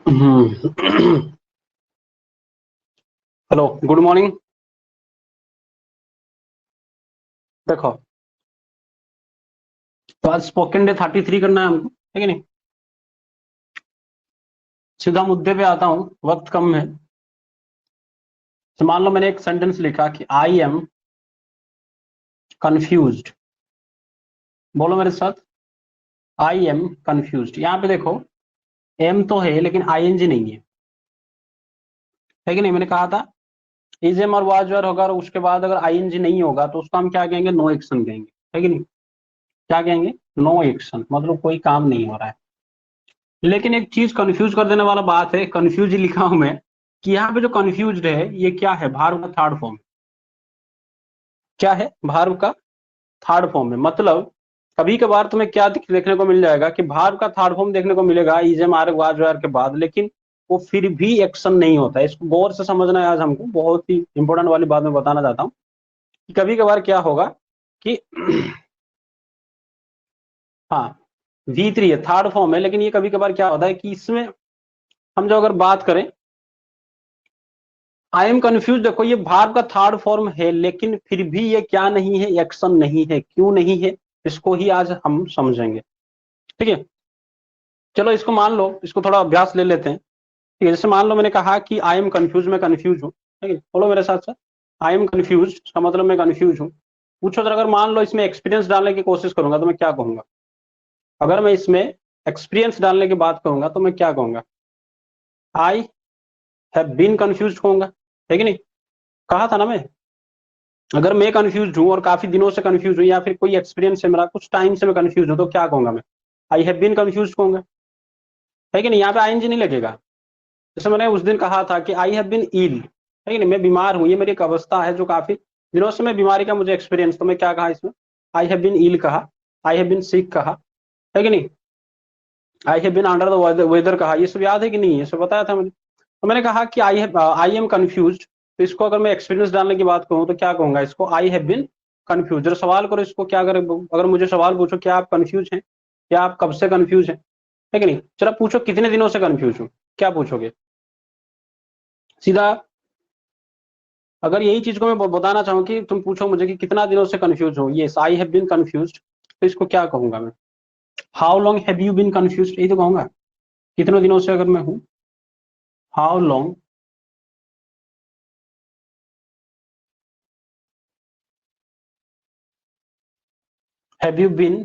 Hello, good morning. देखो, तो आज स्पोकन डे 33 करना है हमको, है कि नहीं। सीधा मुद्दे पे आता हूँ, वक्त कम है। तो मान लो मैंने एक सेंटेंस लिखा कि आई एम कंफ्यूज्ड। बोलो मेरे साथ, आई एम कंफ्यूज्ड। यहाँ पे देखो, एम तो है लेकिन आईएनजी नहीं है कि नहीं। मैंने कहा था इज एम और वाज वर होगा और उसके बाद अगर आईएनजी नहीं होगा तो उसको हम क्या कहेंगे, नो एक्शन कहेंगे, है कि नहीं। क्या कहेंगे, नो एक्शन, मतलब कोई काम नहीं हो रहा है। लेकिन एक चीज कंफ्यूज कर देने वाला बात है, कंफ्यूज लिखा हूं मैं कि यहाँ पे जो कंफ्यूज्ड है ये क्या है, भार्ब का थर्ड फॉर्म। क्या है, भार्ब का थर्ड फॉर्म है। मतलब कभी कभार तुम्हें क्या देखने को मिल जाएगा कि भार्ब का थर्ड फॉर्म देखने को मिलेगा is am are was were के बाद, लेकिन वो फिर भी एक्शन नहीं होता है। इसको गौर से समझना है, आज हमको बहुत ही इंपॉर्टेंट वाली बात मैं बताना चाहता हूँ कि कभी कभार क्या होगा कि हाँ, V3 है, थर्ड फॉर्म है, लेकिन ये कभी कभार क्या होता है कि इसमें हम जो अगर बात करें आई एम कंफ्यूज, देखो ये भार्ब का थर्ड फॉर्म है लेकिन फिर भी ये क्या नहीं है, एक्शन नहीं है। क्यों नहीं है, इसको ही आज हम समझेंगे। ठीक है, चलो इसको मान लो, इसको थोड़ा अभ्यास ले लेते हैं। ठीक है, जैसे मान लो मैंने कहा कि आई एम कंफ्यूज, मैं कंफ्यूज हूँ। ठीक है, बोलो मेरे साथ साथ, आई एम कंफ्यूज, इसका मतलब मैं कंफ्यूज हूँ। पूछो जरा, अगर मान लो इसमें एक्सपीरियंस डालने की कोशिश करूंगा तो मैं क्या कहूंगा। अगर मैं इसमें एक्सपीरियंस डालने की बात करूंगा तो मैं क्या कहूंगा, आई हैव बीन कंफ्यूज कहूंगा, है कि नहीं। कहा था ना मैं, अगर मैं कंफ्यूज हूं और काफी दिनों से कंफ्यूज हूं या फिर कोई एक्सपीरियंस है मेरा, कुछ टाइम से मैं कंफ्यूज हूं, तो क्या कहूंगा मैं, आई हैव बीन कंफ्यूज कहूंगा, है कि नहीं। यहाँ पे आईएनजी नहीं लगेगा। जैसे मैंने उस दिन कहा था कि आई हैव बीन इल, है कि नहीं, मैं बीमार हूं, ये मेरी एक अवस्था है जो काफी दिनों से मैं बीमारी का मुझे एक्सपीरियंस, तो मैं क्या कहा इसमें, आई हैव बीन इल कहा, आई हैव बीन सिक कहा, है कि नहीं। I have been under the weather कहा, ये सब याद है कि नहीं, ये सब बताया था मुझे। तो मैंने कहा कि आई एम कंफ्यूज, तो इसको अगर मैं एक्सपीरियंस डालने की बात कहूँ तो क्या कहूंगा इसको, आई हैव बीन कंफ्यूज। जरा सवाल करो इसको, क्या अगर अगर मुझे सवाल पूछो क्या आप कंफ्यूज हैं, क्या आप कब से कंफ्यूज हैं, है कि नहीं। चलो पूछो कितने दिनों से कंफ्यूज हूँ, क्या पूछोगे सीधा। अगर यही चीज को मैं बताना चाहूँ कि तुम पूछो मुझे कि कितना दिनों से कंफ्यूज हो, ये आई हैव बीन कंफ्यूज, तो इसको क्या कहूंगा मैं, how long have you been confuse, यही तो कहूंगा। कितने दिनों से अगर मैं हूँ, how long have you been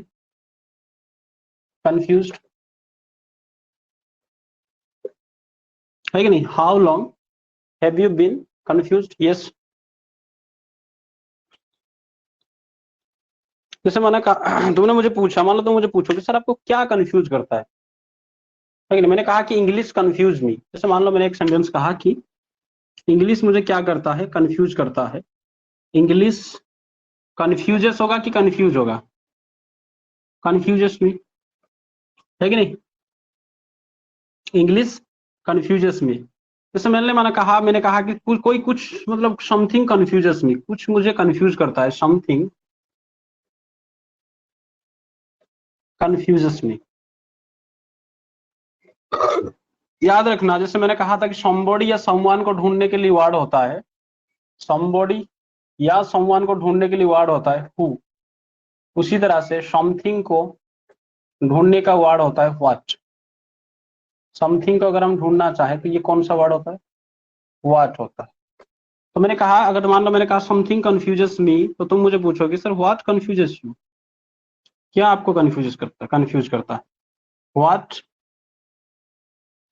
confuse, है कि नहीं। How long have you been confuse, yes. जैसे मैंने कहा, तुमने मुझे पूछा, मान लो तुम मुझे पूछो कि सर आपको क्या कंफ्यूज करता है कि नहीं। मैंने कहा कि इंग्लिश कंफ्यूज मी। जैसे मान लो मैंने एक सेंटेंस कहा कि इंग्लिश मुझे क्या करता है, कंफ्यूज करता है। इंग्लिश कंफ्यूजेस होगा कि कंफ्यूज होगा, कंफ्यूजेस मी, है कि नहीं। इंग्लिश कंफ्यूजेस मी। जैसे मैंने कहा कि कोई कुछ मतलब समथिंग कंफ्यूजेस मी, कुछ मुझे कंफ्यूज करता है, समथिंग कंफ्यूजेस मी। याद रखना, जैसे मैंने कहा था कि somebody या someone को ढूंढने के लिए वर्ड होता है somebody, या someone को ढूंढने के लिए वर्ड होता है who। उसी तरह से समथिंग को ढूंढने का वर्ड होता है व्हाट। समथिंग को अगर हम ढूंढना चाहें तो ये कौन सा वर्ड होता है, व्हाट होता है। तो मैंने कहा, अगर मान लो मैंने कहा समथिंग कंफ्यूजेस मी, तो तुम मुझे पूछोगे सर व्हाट कंफ्यूजेस यू, क्या आपको कंफ्यूज करता है, व्हाट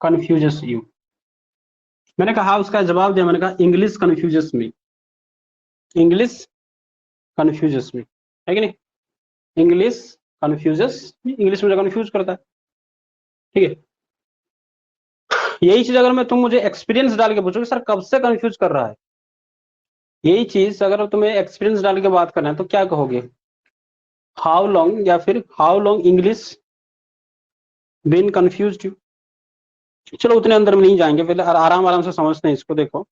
कंफ्यूजेस यू। मैंने कहा, उसका जवाब दिया, मैंने कहा इंग्लिश कंफ्यूजेस मी, इंग्लिश कंफ्यूजेस मी, है कि नहीं। इंग्लिश कंफ्यूजेस, इंग्लिश मुझे कंफ्यूज करता है। ठीक है, यही चीज अगर मैं तुम मुझे एक्सपीरियंस डाल के पूछोगे सर कब से कंफ्यूज कर रहा है, यही चीज अगर तुम्हें एक्सपीरियंस डाल के बात करना है तो क्या कहोगे, हाउ लॉन्ग, या फिर how long English been confuse you. चलो उतने अंदर में नहीं जाएंगे, पहले आराम आराम से समझते हैं इसको। देखो,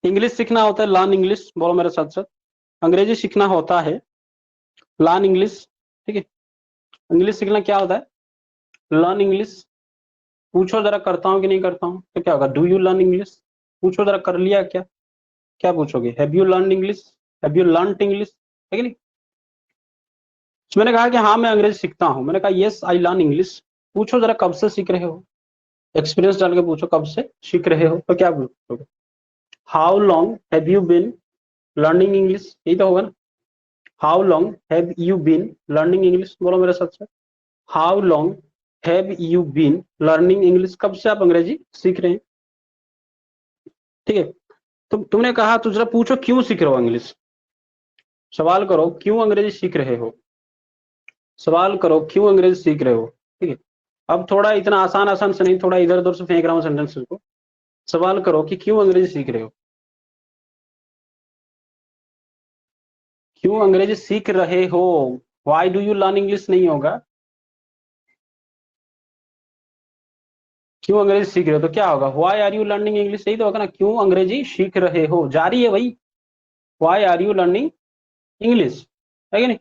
इंग्लिश सीखना होता है लर्न इंग्लिश, बोलो मेरे साथ साथ, अंग्रेजी सीखना होता है लर्न इंग्लिश। ठीक है, इंग्लिश सीखना क्या होता है, लर्न इंग्लिश। पूछो जरा करता हूँ कि नहीं करता हूँ, तो क्या होगा, डू यू लर्न इंग्लिश, पूछो जरा कर लिया क्या, क्या पूछोगे, have you learn English, have you learned English, है कि नहीं। तो मैंने कहा कि हाँ मैं अंग्रेजी सीखता हूँ, मैंने कहा यस आई लर्न इंग्लिश, पूछो जरा कब से सीख रहे हो, एक्सपीरियंस डाल के पूछो कब से सीख रहे हो, तो क्या पूछोगे, how long have you been learning English, यही तो होगा ना, how long have you been learning English, बोलो मेरे साथ से, how long have you been learning English, कब से आप अंग्रेजी सीख रहे हैं, ठीक है। तुमने कहा तो जरा पूछो क्यों सीख रहे हो इंग्लिश, सवाल करो क्यों अंग्रेजी सीख रहे हो, सवाल करो क्यों अंग्रेजी सीख रहे हो, ठीक है। अब थोड़ा इतना आसान आसान से नहीं, थोड़ा इधर उधर से फेंक रहा हूँ सेंटेंसेस को, सवाल करो कि क्यों अंग्रेजी सीख रहे हो, क्यों अंग्रेजी सीख रहे हो, why do you learn English नहीं होगा, क्यों अंग्रेजी सीख रहे हो तो क्या होगा, why are you learning English, यही तो होगा ना, क्यों अंग्रेजी सीख रहे हो, जारी है भाई, why are you learning English, है कि नहीं,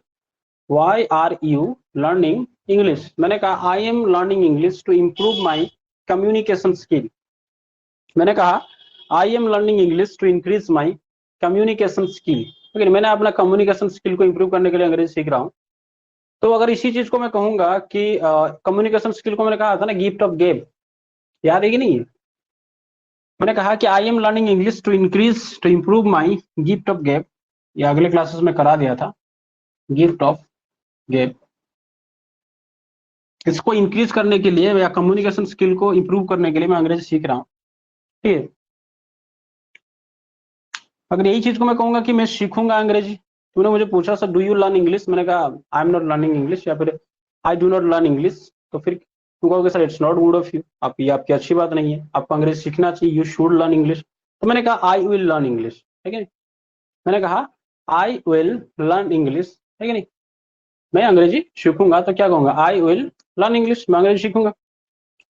why are you learning English, मैंने कहा I am learning English to improve my communication skill, मैंने कहा I am learning English to increase my communication skill, लेकिन मैंने अपना कम्युनिकेशन स्किल को इंप्रूव करने के लिए अंग्रेजी सीख रहा हूँ। तो अगर इसी चीज को मैं कहूंगा कि कम्युनिकेशन स्किल को मैंने कहा था ना गिफ्ट ऑफ गेब, याद है कि नहीं, मैंने कहा कि I am learning English to increase to improve my gift of gab, ये अगले क्लासेस में करा दिया था, गिफ्ट ऑफ गेब, इसको इंक्रीज करने के लिए या कम्युनिकेशन स्किल को इंप्रूव करने के लिए मैं अंग्रेजी सीख रहा हूँ, ठीक है। अगर यही चीज को मैं कहूंगा कि मैं सीखूंगा अंग्रेजी, तूने मुझे पूछा sir do you learn English, मैंने कहा I am not learning English, या फिर आई डू नॉट लर्न इंग्लिश, तो फिर तू कहोगे sir it's not good of you, आप ये आपकी अच्छी बात नहीं है, आपको अंग्रेजी सीखना चाहिए, यू शुड लर्न इंग्लिश, तो मैंने कहा आई विल लर्न इंग्लिश, ठीक है, मैंने कहा आई विल लर्न इंग्लिश, ठीक है नहीं, मैं अंग्रेजी सीखूंगा, तो क्या कहूंगा आई विल लर्न इंग्लिश, मैं अंग्रेजी सीखूंगा।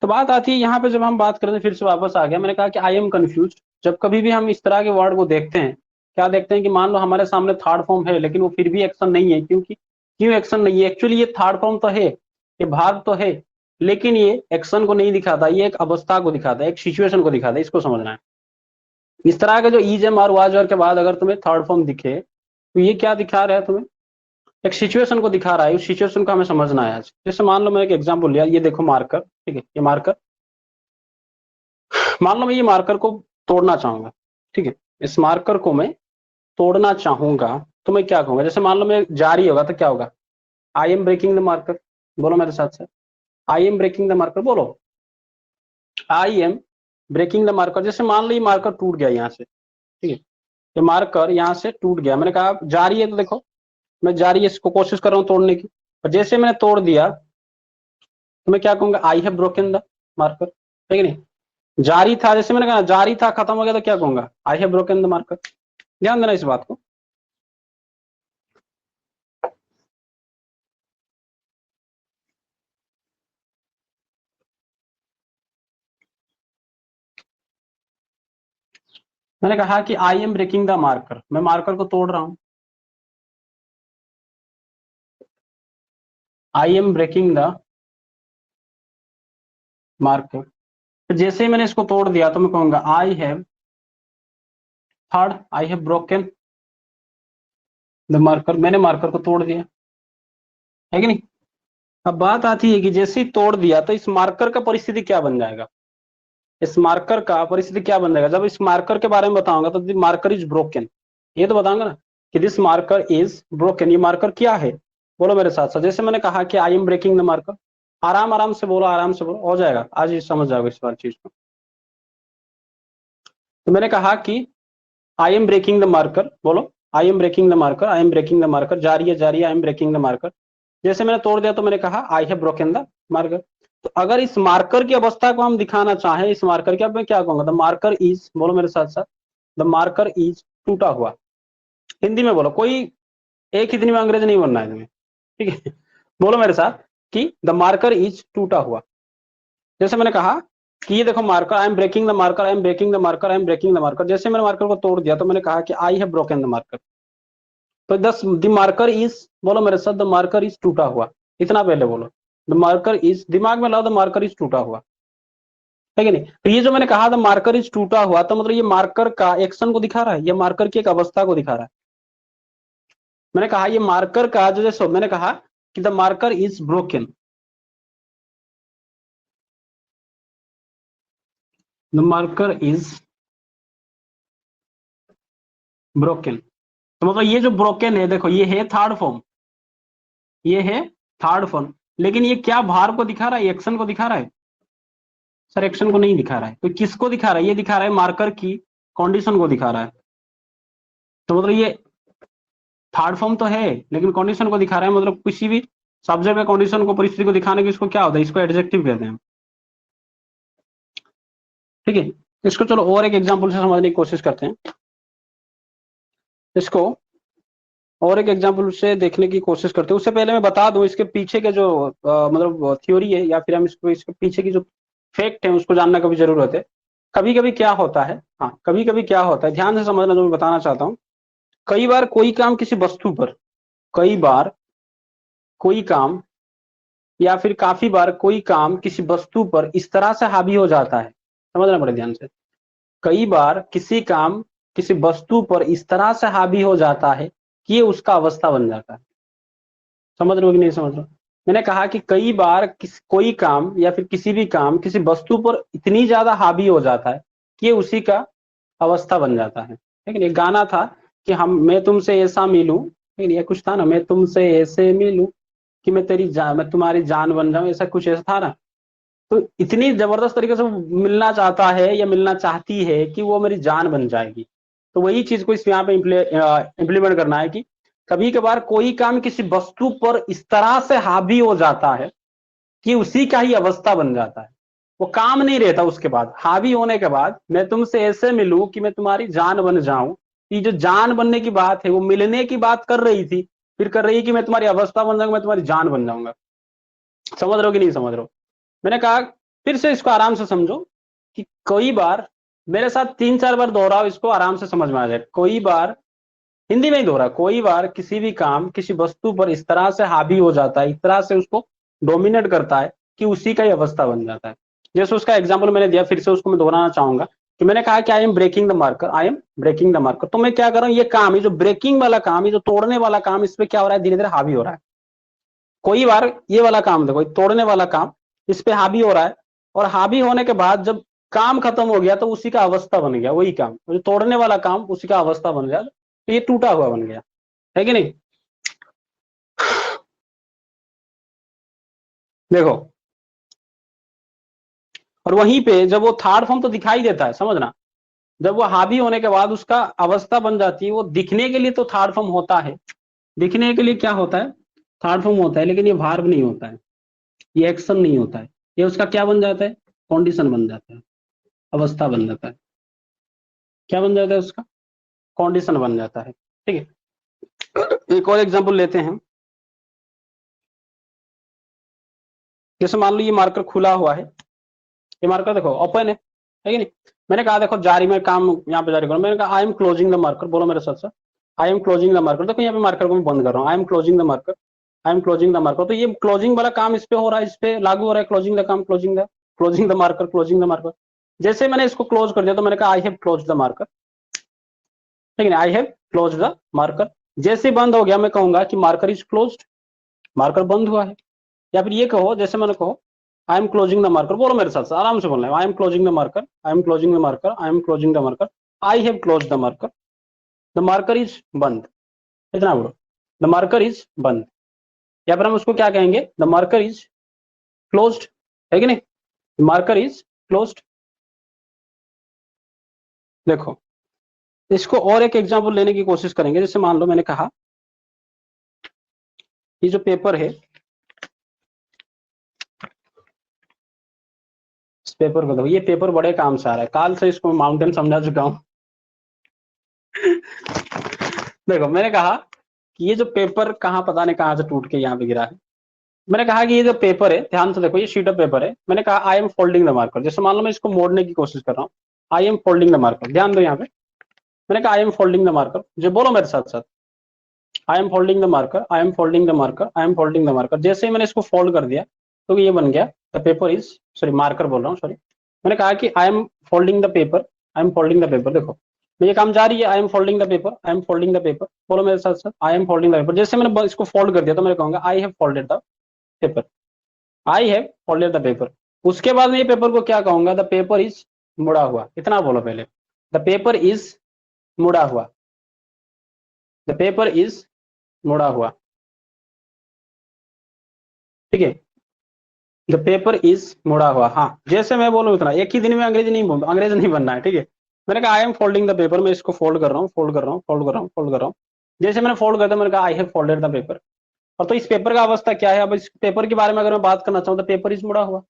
तो बात आती है यहाँ पे, जब हम बात करते हैं, फिर से वापस आ गया, मैंने कहा कि आई एम कंफ्यूज, जब कभी भी हम इस तरह के वर्ड को देखते हैं, क्या देखते हैं कि मान लो हमारे सामने थर्ड फॉर्म है लेकिन वो फिर भी एक्शन नहीं है, क्योंकि क्यों एक्शन नहीं है, एक्चुअली ये थर्ड फॉर्म तो है, ये भाग तो है, लेकिन ये एक्शन को नहीं दिखाता, ये एक अवस्था को दिखाता है, एक सिचुएशन को दिखाता है, इसको समझना है। इस तरह के जो ईज एम और वाज और के बाद अगर तुम्हें थर्ड फॉर्म दिखे, तो ये क्या दिखा रहा है तुम्हें, एक सिचुएशन को दिखा रहा है, उस सिचुएशन को हमें समझना है आज। जैसे मान लो मैं एक एग्जांपल लिया, ये देखो मार्कर, ठीक है, ये मार्कर, मान लो मैं ये मार्कर को तोड़ना चाहूंगा, ठीक है, इस मार्कर को मैं तोड़ना चाहूंगा, तो मैं क्या कहूंगा, जैसे मान लो मैं जारी होगा तो क्या होगा, I am breaking the marker, बोलो मेरे साथ से, I am breaking the marker, बोलो I am breaking the marker, जैसे मान लो ये मार्कर टूट गया यहाँ से, ठीक है, ये मार्कर यहाँ से टूट गया, मैंने कहा जारी है, तो देखो मैं जारी है, इसको कोशिश कर रहा हूँ तोड़ने की, और जैसे मैंने तोड़ दिया तो मैं क्या कहूंगा, I have broken the marker, ठीक है नहीं, जारी था, जैसे मैंने कहा जारी था खत्म हो गया, तो क्या कहूंगा, I have broken the marker, ध्यान देना इस बात को। मैंने कहा कि I am breaking the marker, मैं मार्कर को तोड़ रहा हूं, I am breaking the marker, तो जैसे ही मैंने इसको तोड़ दिया तो मैं कहूंगा I have third, I have broken the marker, मैंने मार्कर को तोड़ दिया, है कि नहीं। अब बात आती है कि जैसे ही तोड़ दिया तो इस मार्कर का परिस्थिति क्या बन जाएगा, इस मार्कर का परिस्थिति क्या बन जाएगा, जब इस मार्कर के बारे में बताऊंगा तो मार्कर इज ब्रोकन, ये तो बताऊंगा ना कि दिस मार्कर इज ब्रोकन, ये मार्कर क्या है, बोलो मेरे साथ साथ, जैसे मैंने कहा कि I am breaking the marker, आराम आराम से बोलो, आराम से बोलो, हो जाएगा, आज ही समझ जाओगे इस बार चीज को। तो मैंने कहा कि I am breaking the marker, बोलो I am breaking the marker, I am breaking the marker, जारी है, I am breaking the marker, जैसे मैंने तोड़ दिया तो मैंने कहा I have broken the marker. तो अगर इस मार्कर की अवस्था को हम दिखाना चाहें, इस मार्कर की, अब मैं क्या कहूंगा, द मार्कर इज, बोलो मेरे साथ साथ, द मार्कर इज टूटा हुआ, हिंदी में बोलो, कोई एक ही दिन में अंग्रेज नहीं बनना है तुम्हें, ठीक है, बोलो मेरे साथ कि द मार्कर इज टूटा हुआ, जैसे मैंने कहा कि ये देखो marker, I am breaking the marker, I am breaking the marker, I am breaking the marker, जैसे मैंने मार्कर को तोड़ दिया तो मैंने कहा कि आई हैव ब्रोकन द मार्कर, तो द मार्कर इज, बोलो मेरे साथ, द मार्कर इज टूटा हुआ, इतना पहले बोलो, द मार्कर इज, दिमाग में लाओ, द मार्कर इज टूटा हुआ, है कि नहीं। तो ये जो मैंने कहा था मार्कर इज टूटा हुआ, तो मतलब ये मार्कर का एक्शन को दिखा रहा है, ये मार्कर की एक अवस्था को दिखा रहा है। मैंने कहा ये मार्कर का जो जैसे मैंने कहा कि the marker is broken, the marker is broken. तो मतलब ये जो ब्रोकन है, देखो ये है थर्ड फॉर्म, ये है थर्ड फॉर्म, लेकिन ये क्या भार को दिखा रहा है, एक्शन को दिखा रहा है। सर एक्शन को नहीं दिखा रहा है, तो किसको दिखा रहा है, ये दिखा रहा है मार्कर की कंडीशन को दिखा रहा है। तो मतलब ये थर्ड फॉर्म तो है लेकिन कंडीशन को दिखा रहा है, मतलब किसी भी सब्जेक्ट का कंडीशन को, परिस्थिति को दिखाने के इसको क्या होता है, इसको एडजेक्टिव कहते हैं। ठीक है, इसको चलो और एक एग्जांपल से समझने की कोशिश करते हैं, इसको और एक एग्जांपल से देखने की कोशिश करते हैं। उससे पहले मैं बता दूं इसके पीछे के जो मतलब थ्योरी है, या फिर हम इसको इसके पीछे की जो फैक्ट है उसको जानना कभी जरूरत है। कभी कभी क्या होता है, हाँ कभी कभी क्या होता है, ध्यान से समझना जो मैं बताना चाहता हूँ। कई बार कोई काम किसी वस्तु पर, कई बार कोई काम या फिर काफी बार कोई काम किसी वस्तु पर इस तरह से हावी हो जाता है, समझना पड़े ध्यान से। कई बार किसी काम किसी वस्तु पर इस तरह से हावी हो जाता है कि ये उसका अवस्था बन जाता है। समझ रहे हो कि नहीं समझ रहे हो। मैंने कहा कि कई बार कोई काम या फिर किसी भी काम किसी वस्तु पर इतनी ज्यादा हावी हो जाता है कि ये उसी का अवस्था बन जाता है। लेकिन एक गाना था कि हम मैं तुमसे ऐसा मिलूं, लेकिन ये कुछ था ना, मैं तुमसे ऐसे मिलूं कि मैं तुम्हारी जान बन जाऊं, ऐसा कुछ ऐसा था ना। तो इतनी जबरदस्त तरीके से वो मिलना चाहता है या मिलना चाहती है कि वो मेरी जान बन जाएगी। तो वही चीज को इस यहाँ पे इम्प्लीमेंट करना है कि कभी कभार कोई काम किसी वस्तु पर इस तरह से हावी हो जाता है कि उसी का ही अवस्था बन जाता है, वो काम नहीं रहता उसके बाद। हावी होने के बाद मैं तुमसे ऐसे मिलूं कि मैं तुम्हारी जान बन जाऊं, ये जो जान बनने की बात है वो मिलने की बात कर रही थी, फिर कर रही है कि मैं तुम्हारी अवस्था बन जाऊंगा, मैं तुम्हारी जान बन जाऊंगा। समझ रहे हो कि नहीं समझ रहे हो। मैंने कहा फिर से इसको आराम से समझो कि कई बार, मेरे साथ 3-4 बार दोहराओ, इसको आराम से समझ में आ जाए। कई बार, हिंदी में ही दोहरा, कोई बार किसी भी काम किसी वस्तु पर इस तरह से हावी हो जाता है, इस तरह से उसको डोमिनेट करता है कि उसी का ही अवस्था बन जाता है। जैसे उसका एग्जाम्पल मैंने दिया, फिर से उसको मैं दोहराना चाहूंगा कि मैंने कहा कि I am breaking the marker, I am breaking the marker. तो मैं क्या कर रहा हूँ, ये काम, ये जो ब्रेकिंग वाला काम, ये जो तोड़ने वाला काम, इस पे क्या हो रहा है, धीरे धीरे हावी हो रहा है। कोई बार ये वाला काम देखो, तोड़ने वाला काम इस पे हावी हो रहा है, और हावी होने के बाद जब काम खत्म हो गया तो उसी का अवस्था बन गया, वही काम जो तोड़ने वाला काम उसी का अवस्था बन गया, तो ये टूटा हुआ बन गया, है कि नहीं। देखो, और वहीं पे जब वो थर्ड फॉर्म तो दिखाई देता है, समझना, जब वो हावी होने के बाद उसका अवस्था बन जाती है, वो दिखने के लिए तो थर्ड फॉर्म होता है, दिखने के लिए क्या होता है, थर्ड फॉर्म होता है, लेकिन ये भार्ब नहीं होता है, ये एक्शन नहीं होता है, ये उसका क्या बन जाता है, कंडीशन बन जाता है, अवस्था बन जाता है। क्या बन जाता है उसका, कंडीशन बन जाता है। ठीक है, एक और एग्जांपल लेते हैं। जैसे मान लो ये मार्कर खुला हुआ है, ये मार्कर देखो ओपन है कि नहीं। मैंने कहा देखो जारी में काम यहाँ पे जारी करो, मैंने कहा I am closing the marker, बोलो मेरे साथ साथ, I am closing the marker. देखो यहाँ पे मार्कर को मैं बंद कर रहा हूँ, I am closing the marker, I am closing the marker. तो ये क्लोजिंग वाला काम इस पे हो रहा है, इस पे लागू हो रहा है क्लोजिंग द काम, closing the marker, closing the marker. जैसे मैंने इसको क्लोज कर दिया तो मैंने कहा I have close the marker, ठीक है, I have close the marker. जैसे बंद हो गया मैं कहूंगा कि मार्कर इज क्लोज, मार्कर बंद हुआ है। या फिर ये कहो, जैसे मैंने कहो I am closing the marker, बोलो मेरे साथ आराम से बोलना है, I am closing the marker, I am closing the marker, I am closing the marker, I have close the marker, the marker is बंद, इतना बोलो, द मार्कर इज बंद। या फिर हम उसको क्या कहेंगे, द मार्कर इज क्लोज्ड, है कि नहीं, मार्कर इज क्लोज्ड। देखो, इसको और एक एग्जांपल लेने की कोशिश करेंगे। जैसे मान लो मैंने कहा ये जो पेपर है, इस पेपर को देखो, ये पेपर बड़े काम से आ रहा है, काल से इसको माउंटेन समझा चुका हूं। देखो मैंने कहा कि ये जो पेपर कहाँ पता नहीं कहाँ से टूट के यहाँ पे गिरा है। मैंने कहा कि ये जो पेपर है, ध्यान से देखो, ये शीट ऑफ पेपर है। मैंने कहा I M folding the marker. जैसे मान लो मैं इसको मोड़ने की कोशिश कर रहा हूँ, I am folding the marker, ध्यान दो यहाँ पे। मैंने कहा I M folding the marker, जो बोलो मेरे साथ साथ, I am folding the marker, I M folding the marker, I M folding the marker. जैसे ही मैंने इसको फोल्ड कर दिया तो ये बन गया the paper is, sorry marker बोल रहा हूँ, सॉरी, मैंने कहा कि I M folding the paper, I M folding the paper. देखो ये काम जारी है, I M folding the paper, I M folding the paper, बोलो मेरे साथ साथ, I am folding the paper. जैसे मैंने इसको फोल्ड कर दिया तो मैं कहूंगा I have folded the paper, I have folded the paper. उसके बाद में ये पेपर को क्या कहूंगा, द पेपर इज मुड़ा हुआ। इतना बोलो पहले, द पेपर इज मुड़ा हुआ, द पेपर इज मुड़ा हुआ, ठीक है, द पेपर इज मुड़ा हुआ। हाँ जैसे मैं बोलूँ इतना, एक ही दिन में अंग्रेजी नहीं बोल, अंग्रेज नहीं बनना है, ठीक है। मैंने कहा I M folding the paper, मैं इसको फोल्ड कर रहा हूँ, फोल्ड कर रहा हूँ, फोल्ड कर रहा हूँ, फोल्ड कर रहा हूँ। जैसे मैंने फोल्ड कर दिया, मैंने कहा I have folded the paper. और तो इस पेपर का अवस्था क्या है, अब इस पेपर के बारे में अगर मैं बात करना चाहूँ, द पेपर इज मुड़ा हुआ,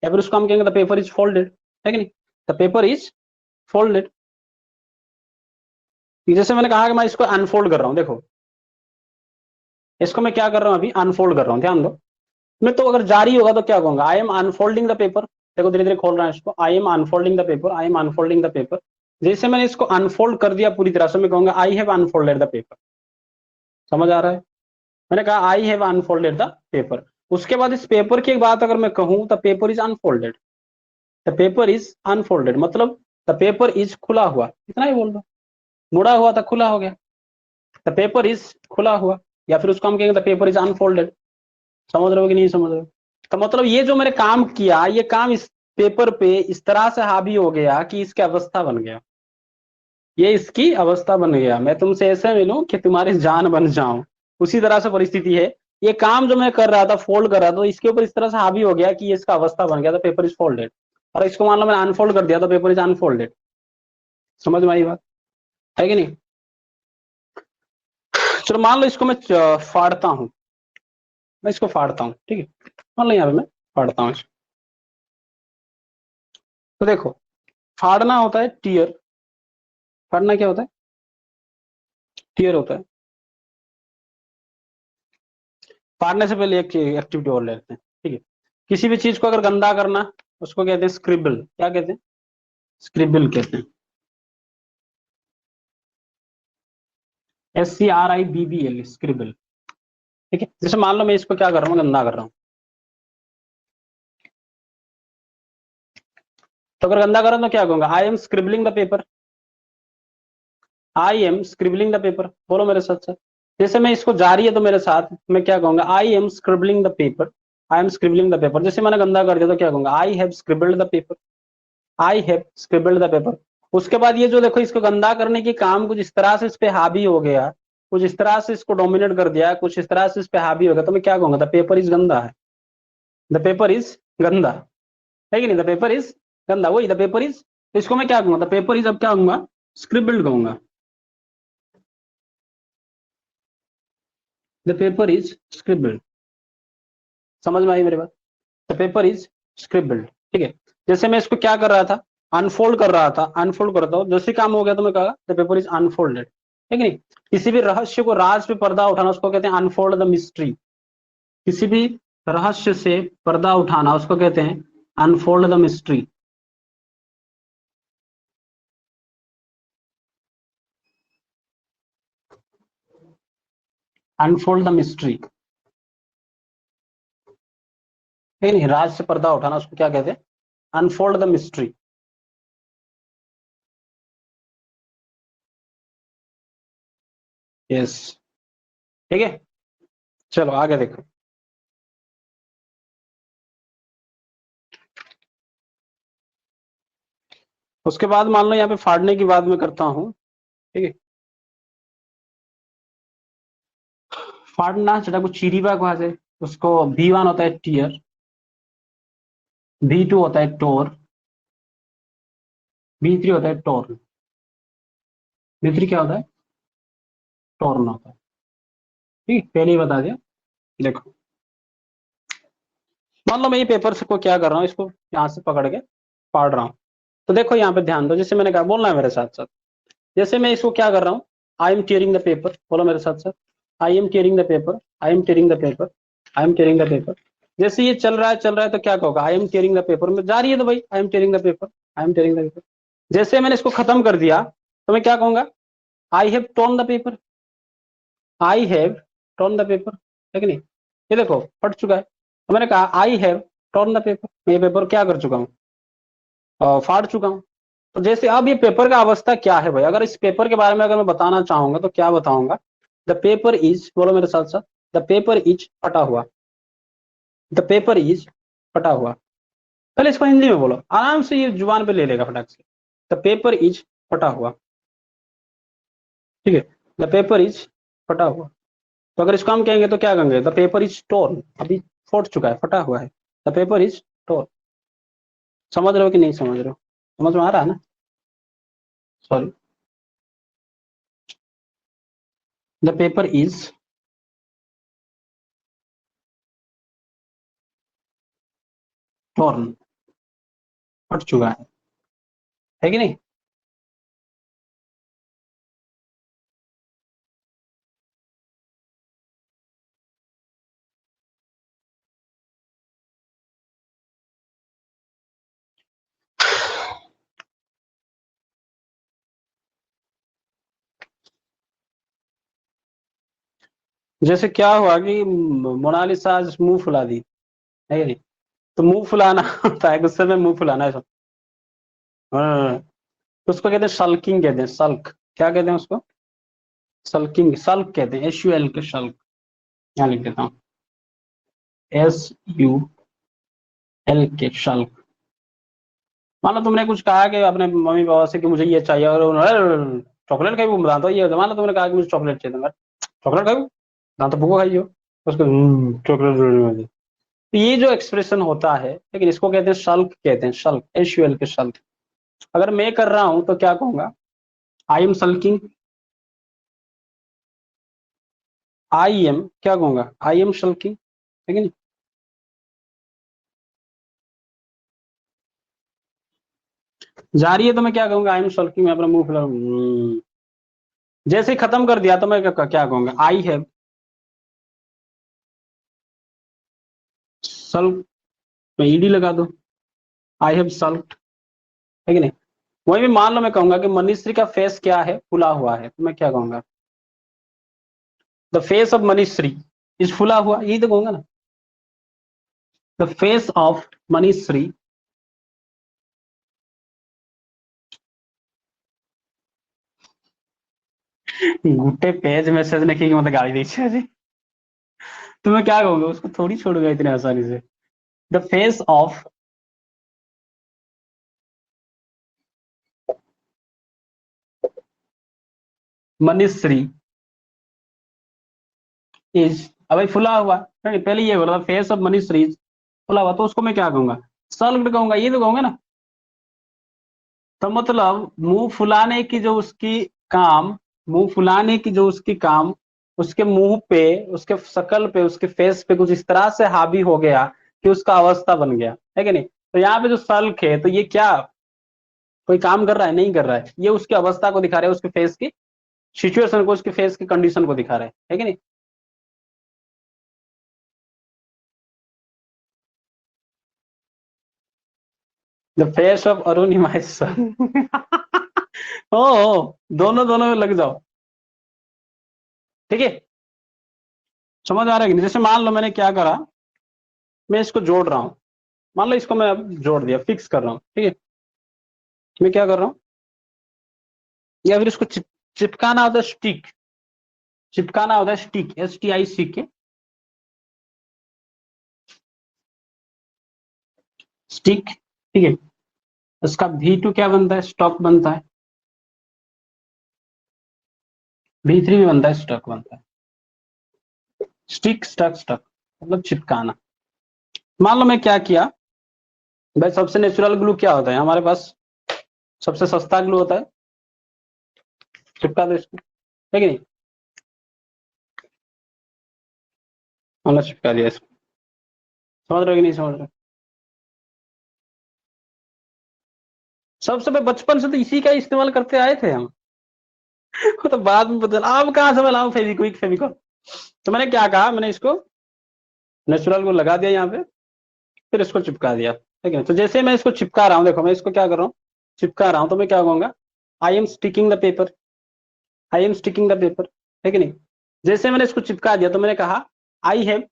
या फिर उसको हम कहेंगे द पेपर इज फोल्डेड, है कि नहीं, द पेपर इज फोल्डेड। जैसे मैंने कहा कि मैं इसको अनफोल्ड कर रहा हूँ, देखो इसको मैं क्या कर रहा हूँ, अभी अनफोल्ड कर रहा हूँ, ध्यान दो। मैं तो अगर जारी होगा तो क्या कहूंगा, I M unfolding the paper. देखो धीरे धीरे खोल रहा है इसको, I am unfolding the paper, I M unfolding the paper. जैसे मैंने इसको अनफोल्ड कर दिया पूरी तरह से, मैं कहूंगा I have unfolded the paper. समझ आ रहा है, मैंने कहा I have unfolded the paper. उसके बाद इस पेपर की एक बात अगर मैं कहूं, the paper is unfolded, the paper is unfolded मतलब द पेपर इज खुला हुआ, इतना ही बोल दो। मुड़ा हुआ था, खुला हो गया, द पेपर इज खुला हुआ। या फिर उसको हम कहेंगे द पेपर इज अनफोल्डेड। समझ रहे हो कि नहीं समझ रहे हो? तो मतलब ये जो मैंने काम किया, ये काम इस पेपर पे इस तरह से हावी हो गया कि इसकी अवस्था बन गया, ये इसकी अवस्था बन गया। मैं तुमसे ऐसे मिलूं कि तुम्हारी जान बन जाऊं, उसी तरह से परिस्थिति है। ये काम जो मैं कर रहा था, फोल्ड कर रहा था, तो इसके ऊपर इस तरह से हावी हो गया कि ये इसका अवस्था बन गया था, पेपर इज फोल्डेड। और इसको मान लो मैंने अनफोल्ड कर दिया तो पेपर इज अनफोल्डेड। समझ में आई बात, है कि नहीं? चलो मान लो इसको मैं फाड़ता हूं, मैं इसको फाड़ता हूं, ठीक है, मान लो यहाँ पे मैं फाड़ता हूँ इसको। तो देखो फाड़ना होता है टीयर, फाड़ना क्या होता है, टीयर होता है। फाड़ने से पहले एक एक्टिविटी और लेते हैं, ठीक है। किसी भी चीज को अगर गंदा करना, उसको कहते हैं स्क्रिबल। क्या कहते हैं? स्क्रिबल कहते हैं, SCRIBBL, स्क्रिबल, ठीक है। जैसे मान लो मैं इसको क्या कर रहा हूँ, गंदा कर रहा हूँ। तो अगर गंदा कर रहा हूँ तो क्या कहूंगा, I am scribbling the paper, I am scribbling the paper, बोलो मेरे साथ साथ। जैसे मैं इसको जारी है तो मेरे साथ मैं क्या कहूंगा, I am scribbling the paper, I am scribbling the paper. जैसे मैंने गंदा कर दिया तो क्या कहूंगा, I have scribbled the paper, I have scribbled the paper. उसके बाद ये जो देखो, इसको गंदा करने की काम कुछ इस तरह से इस पे हावी हो गया, कुछ इस तरह से इसको डोमिनेट कर दिया, कुछ इस तरह से इस पे हावी हो गया, तो मैं क्या कहूंगा, द पेपर इज गंदा है, द पेपर इज गंदा, है कि नहीं, द पेपर इज गंदा, वही द पेपर इज। इसको मैं क्या कहूंगा, द पेपर इज अब क्या कहूंगा, स्क्रिबल्ड कहूंगा, द पेपर इज स्क्रिबल्ड। समझ में आई मेरी बात, द पेपर इज स्क्रिबल्ड, ठीक है। जैसे मैं इसको क्या कर रहा था, अनफोल्ड कर रहा था, अनफोल्ड करता हूँ, जैसे काम हो गया तो मैं कहा द पेपर इज अनफोल्डेड, है कि नहीं। किसी भी रहस्य को, राज पे पर्दा उठाना, उसको कहते हैं अनफोल्ड द मिस्ट्री। किसी भी रहस्य से पर्दा उठाना, उसको कहते हैं unfold the mystery. Unfold the mystery, है नहीं, राज से पर्दा उठाना उसको क्या कहते हैं, अनफोल्ड द मिस्ट्री। यस, ठीक है। चलो आगे देखो। उसके बाद मान लो यहाँ पे फाड़ने की बात मैं करता हूँ, ठीक है। फाड़ना যেটা चिरीबा कहा जाए, उसको V1 होता है टीयर, V2 होता है टोर, V3 होता है टोर्न। V3 क्या होता है, टोर्न होता है, ठीक, पहले ही बता दिया। देखो मान लो मैं ये पेपर से को क्या कर रहा हूँ, इसको यहाँ से पकड़ के फाड़ रहा हूँ। तो देखो यहाँ पे ध्यान दो, जैसे मैंने कहा, बोलना है मेरे साथ साथ। जैसे मैं इसको क्या कर रहा हूँ, आई एम टीयरिंग द पेपर, बोलो मेरे साथ साथ, आई am tearing the paper, I am tearing the paper, I am tearing the paper. जैसे ये चल रहा है, चल रहा है, तो क्या कहोगा, I am tearing the paper में जारी है तो भाई I am tearing the paper, I am tearing the paper. जैसे मैंने इसको खत्म कर दिया तो मैं क्या कहूंगा, I have torn the paper, I have torn the paper, है कि नहीं। ये देखो फट चुका है, तो मैंने कहा I have torn the paper, मैं ये पेपर क्या कर चुका हूँ, फाड़ चुका हूं। तो जैसे अब ये पेपर का अवस्था क्या है भाई, अगर इस पेपर के बारे में अगर मैं बताना चाहूंगा तो क्या बताऊंगा? द पेपर इज, बोलो मेरे साथ साथ, द पेपर इज फटा हुआ, द पेपर इज फटा हुआ। पहले इसको हिंदी में बोलो, आराम से ये जुबान पे ले लेगा फटाक से। द पेपर इज फटा हुआ, ठीक है, द पेपर इज फटा हुआ। तो अगर इसको हम कहेंगे तो क्या कहेंगे? द पेपर इज टोर्न, अभी फट चुका है, फटा हुआ है, द पेपर इज टोर्न। समझ रहे हो कि नहीं समझ रहे हो? समझ में आ रहा है ना? Sorry, the paper is torn, फट चुका है कि नहीं? जैसे क्या हुआ कि मोनालिसा आज मुंह फुला दी, है कि नहीं? तो मुंह फुलाना होता है, गुस्से में मुंह फुलाना है सब। हाँ, तो उसको कहते हैं सल्किंग, कहते हैं सल्क। क्या कहते हैं उसको? सल्किंग, सल्क कहते हैं, SUL के सल्क। यहाँ लिख देता हूँ, SUL के सल्क। मान लो तुमने कुछ कहा कि अपने मम्मी पापा से कि मुझे ये चाहिए, और उन्होंने चॉकलेट खाई, वो दांत, ये मान लो तुमने कहा कि मुझे चॉकलेट चाहिए, चॉकलेट खाई, दांत भूखो खाइयो, उसको चॉकलेट। तो ये जो एक्सप्रेशन होता है, लेकिन इसको कहते हैं शल्क, कहते हैं शल्क, SUL के शल्क। अगर मैं कर रहा हूं तो क्या कहूंगा? I M sulking, I am, क्या कहूंगा? आई एम सल्किंग, है कि नहीं? जा रही है तो मैं क्या कहूंगा? आई एम सल्किंग, मैं अपना मुंह फुला, जैसे ही खत्म कर दिया तो मैं क्या कहूंगा? आई हैव सल्क, मैं ED लगा दो, आई हैव सल्क्ड, है कि नहीं? वही भी मान लो मैं कहूंगा कि मनीश्री का फेस क्या है? फुला हुआ है, तो मैं क्या कहूंगा? The face of Manishri is फुला हुआ, यही तो कहूंगा ना। The face of Manishri, Gute page message लिखी कि मतलब गाली दी जी। तो मैं क्या कहूंगा? उसको थोड़ी छोड़ूंगा इतने आसानी से। The face of Manishri is, अब फुला हुआ, नहीं पहले ये बोला फेस ऑफ मनीश्री इज फुला हुआ, तो उसको मैं क्या कहूंगा? सल्क्ड कहूंगा, ये तो कहूंगा ना। तो मतलब मुंह फुलाने की जो उसकी काम, मुंह फुलाने की जो उसकी काम, उसके मुंह पे, उसके शकल पे, उसके फेस पे कुछ इस तरह से हावी हो गया कि उसका अवस्था बन गया, है कि नहीं? तो यहाँ पे जो सल्क है, तो ये क्या कोई काम कर रहा है? नहीं कर रहा है, ये उसकी अवस्था को दिखा रहा है, उसके फेस की सिचुएशन को, उसके फेस की कंडीशन को दिखा रहा है कि नहीं? The face of Arun my son. ओ, दोनों दोनों में लग जाओ, ठीक है? समझ आ रहा है कि नहीं? जैसे मान लो मैंने क्या करा, मैं इसको जोड़ रहा हूं, मान लो इसको मैं अब जोड़ दिया, फिक्स कर रहा हूँ, ठीक है? मैं क्या कर रहा हूँ, या फिर इसको चिपकाना होता है, स्टिक, चिपकाना होता है स्टिक, STIC के, स्टिक, ठीक है? इसका V2 क्या बनता है? स्टॉक बनता है। V3 भी बनता है, स्टॉक बनता है। स्टिक, स्टक, स्टक मतलब चिपकाना। मान लो मैं क्या किया भाई, सबसे नेचुरल ग्लू क्या होता है हमारे पास? सबसे सस्ता ग्लू होता है, चिपका दो इसको, है कि नहीं? हमने चिपका दिया इसको। समझ रहे हो कि नहीं समझ रहे? सबसे बचपन से तो इसी का इस्तेमाल करते आए थे हम। वो तो बाद में बदल, अब कहाँ से लाऊं फेविक्विक फेविकॉल? तो मैंने क्या कहा, मैंने इसको नेचुरल को लगा दिया यहाँ पे, फिर इसको चिपका दिया, ठीक है? तो जैसे मैं इसको चिपका रहा हूँ, देखो मैं इसको क्या कर रहा हूँ, चिपका रहा हूँ, तो मैं क्या कहूंगा? I am sticking the paper, I am sticking the paper, है कि नहीं? जैसे मैंने इसको चिपका दिया तो मैंने कहा I have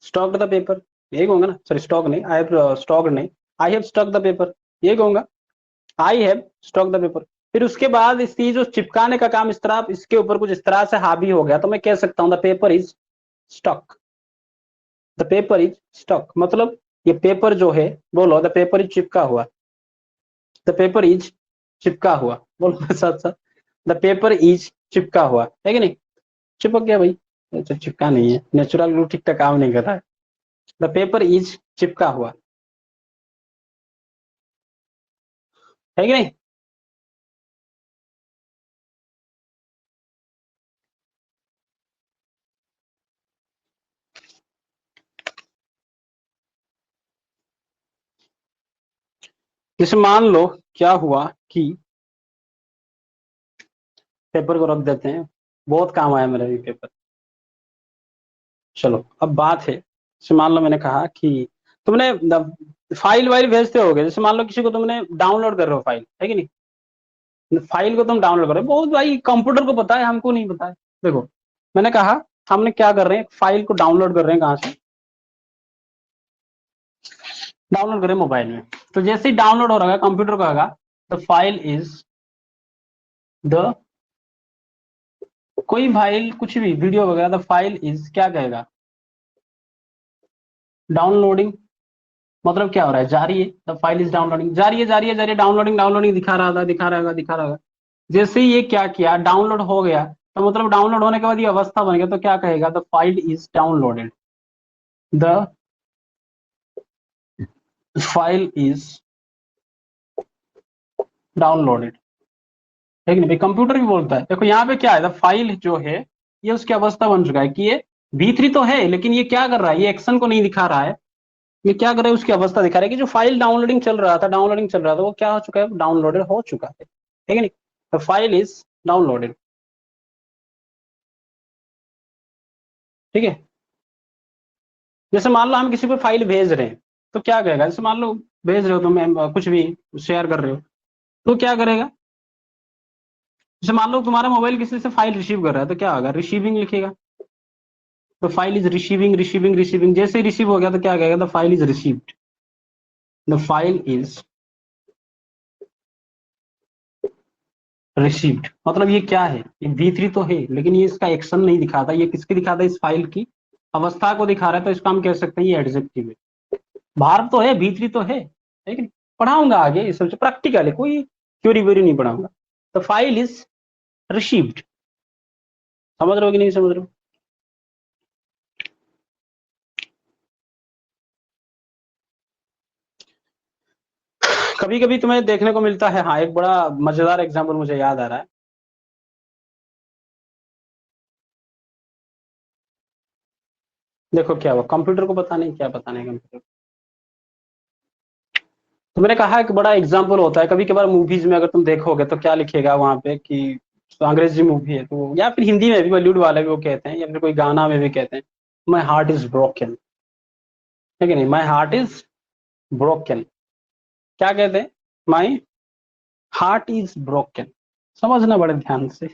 stocked the paper, यही कहूंगा ना, सॉरी स्टॉक नहीं, आई हैव स्टॉक्ड नहीं, I have stock the paper, ये कहूंगा, I have stock the paper. फिर उसके बाद इसकी जो चिपकाने का काम इस तरह इसके ऊपर कुछ इस तरह से हावी हो गया तो मैं कह सकता हूं the paper is stock. The paper is stock मतलब ये पेपर जो है, बोलो द पेपर इज चिपका हुआ। द पेपर इज चिपका हुआ, बोलो साथ साथ, द पेपर इज चिपका हुआ है कि नहीं, चिपक गया भाई, अच्छा चिपका नहीं है, नेचुरल ग्लू ठीक ठाक काम नहीं कर रहा है। द पेपर इज चिपका हुआ है कि नहीं। जैसे मान लो क्या हुआ कि पेपर को रख देते हैं, बहुत काम आया मेरा ये पेपर। चलो अब बात है, जैसे मान लो मैंने कहा कि तुमने फाइल वाइल भेजते होगे, जैसे मान लो किसी को तुमने डाउनलोड कर रहे हो फाइल, है कि नहीं, फाइल को तुम डाउनलोड कर रहे हो, बहुत भाई कंप्यूटर को पता है, हमको नहीं पता है। देखो मैंने कहा हमने क्या कर रहे हैं, फाइल को डाउनलोड कर रहे हैं, कहां से डाउनलोड कर रहे हैं, मोबाइल में। तो जैसे ही डाउनलोड हो रहा है कंप्यूटर को आएगा द फाइल इज द, कोई फाइल कुछ भी वीडियो वगैरह, द फाइल इज क्या कहेगा, डाउनलोडिंग। मतलब क्या हो रहा है, जारी है, द फाइल इज डाउनलोडिंग, जारी है जारी है जारी है, डाउनलोडिंग डाउनलोडिंग दिखा रहा था, दिखा रहा दिखा रहा। जैसे ही ये क्या किया, डाउनलोड हो गया, तो मतलब डाउनलोड होने के बाद ये अवस्था बन गया, तो क्या कहेगा, the file is downloaded. The file is downloaded, है कि नहीं भाई, कंप्यूटर भी बोलता है। देखो यहाँ पे क्या है, द फाइल जो है ये उसकी अवस्था बन चुका है कि ये V3 तो है, लेकिन ये क्या कर रहा है, ये एक्शन को नहीं दिखा रहा है, ये क्या कर रहा है, उसकी अवस्था दिखा रहा है कि जो फाइल डाउनलोडिंग चल रहा था, डाउनलोडिंग चल रहा था, वो क्या हो चुका है, डाउनलोडेड हो चुका है, ठीक है नहीं, द फाइल इज डाउनलोडेड, ठीक है। जैसे मान लो हम किसी को फाइल भेज रहे हैं, तो क्या कहेगा, जैसे मान लो भेज रहे हो तुम कुछ भी शेयर कर रहे हो, तो क्या करेगा, जैसे मान लो तुम्हारा मोबाइल किसी से फाइल रिसीव कर रहा है, तो क्या होगा, रिसीविंग लिखेगा, तो file is receiving receiving receiving, जैसे ही रिसीव हो गया तो क्या कहेगा, the file is received, the file is received. मतलब ये क्या है, ये V3 तो है, लेकिन ये इसका एक्शन नहीं दिखाता, ये किसकी दिखाता है, इस फाइल की अवस्था को दिखा रहा है, तो इसका हम कह सकते हैं ये एडजेक्टिव है। भार्ब तो है, V3 तो है, लेकिन पढ़ाऊंगा आगे, इस सबसे प्रैक्टिकल है, कोई थ्योरी व्योरी नहीं पढ़ाऊंगा। तो फाइल इज रिसीव्ड, समझ रहे हो कि नहीं समझ रहे हो। कभी कभी तुम्हें देखने को मिलता है, हाँ एक बड़ा मजेदार एग्जाम्पल मुझे याद आ रहा है। देखो क्या हुआ, कंप्यूटर को पता नहीं, क्या पता नहीं कंप्यूटर, तो मैंने कहा एक बड़ा एग्जाम्पल होता है, कभी कभार मूवीज में अगर तुम देखोगे तो क्या लिखेगा वहां पे कि तो अंग्रेजी मूवी है तो, या फिर हिंदी में भी बॉलीवुड वाले भी वो कहते हैं, या फिर कोई गाना में भी कहते हैं, माई हार्ट इज ब्रोकन, है कि नहीं, माई हार्ट इज ब्रोकन, क्या कहते हैं, माई हार्ट इज ब्रोकन, समझना बड़े ध्यान से।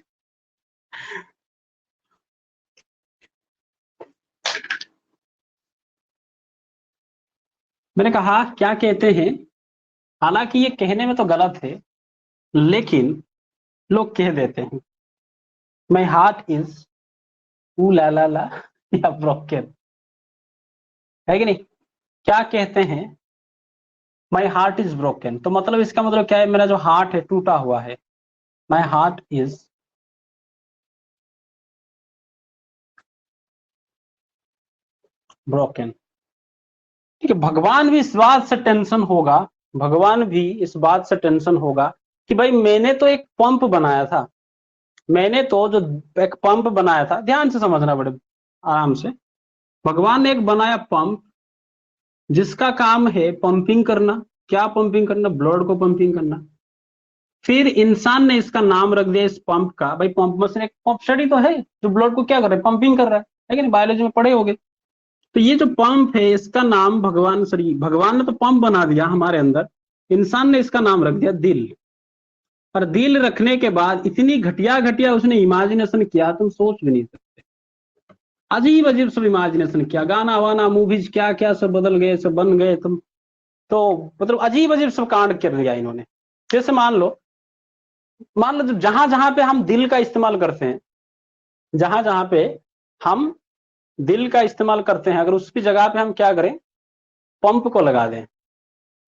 मैंने कहा क्या कहते हैं, हालांकि ये कहने में तो गलत है, लेकिन लोग कह देते हैं, माई हार्ट इज ऊ ला या ब्रोकन, है कि नहीं, क्या कहते हैं, माई हार्ट इज ब्रोकन, तो मतलब इसका मतलब क्या है, मेरा जो हार्ट है टूटा हुआ है, माई हार्ट इज ब्रोकन, ठीक है। भगवान भी इस बात से टेंशन होगा, भगवान भी इस बात से टेंशन होगा कि भाई मैंने तो एक पंप बनाया था, मैंने तो जो एक पंप बनाया था, ध्यान से समझना बड़े आराम से, भगवान ने एक बनाया पंप जिसका काम है पंपिंग करना, क्या पंपिंग करना, ब्लड को पंपिंग करना। फिर इंसान ने इसका नाम रख दिया इस पंप का, भाई पंप मशीन एक पंप स्टडी तो है, जो ब्लड को क्या कर रहा है, पंपिंग कर रहा है कि नहीं, बायोलॉजी में पढ़े होगे। तो ये जो पंप है इसका नाम भगवान, सॉरी भगवान ने तो पंप बना दिया हमारे अंदर, इंसान ने इसका नाम रख दिया दिल। और दिल रखने के बाद इतनी घटिया घटिया उसने इमेजिनेशन किया, तुम सोच भी नहीं सकते, अजीब अजीब सब इमेजिनेशन किया, गाना वाना मूवीज क्या क्या सब बदल गए, सब बन गए तुम, तो मतलब अजीब अजीब सब कांड कर दिया इन्होंने। जैसे मान लो जहां जहां पे हम दिल का इस्तेमाल करते हैं, जहां जहां पे हम दिल का इस्तेमाल करते हैं, अगर उसकी जगह पे हम क्या करें, पंप को लगा दें,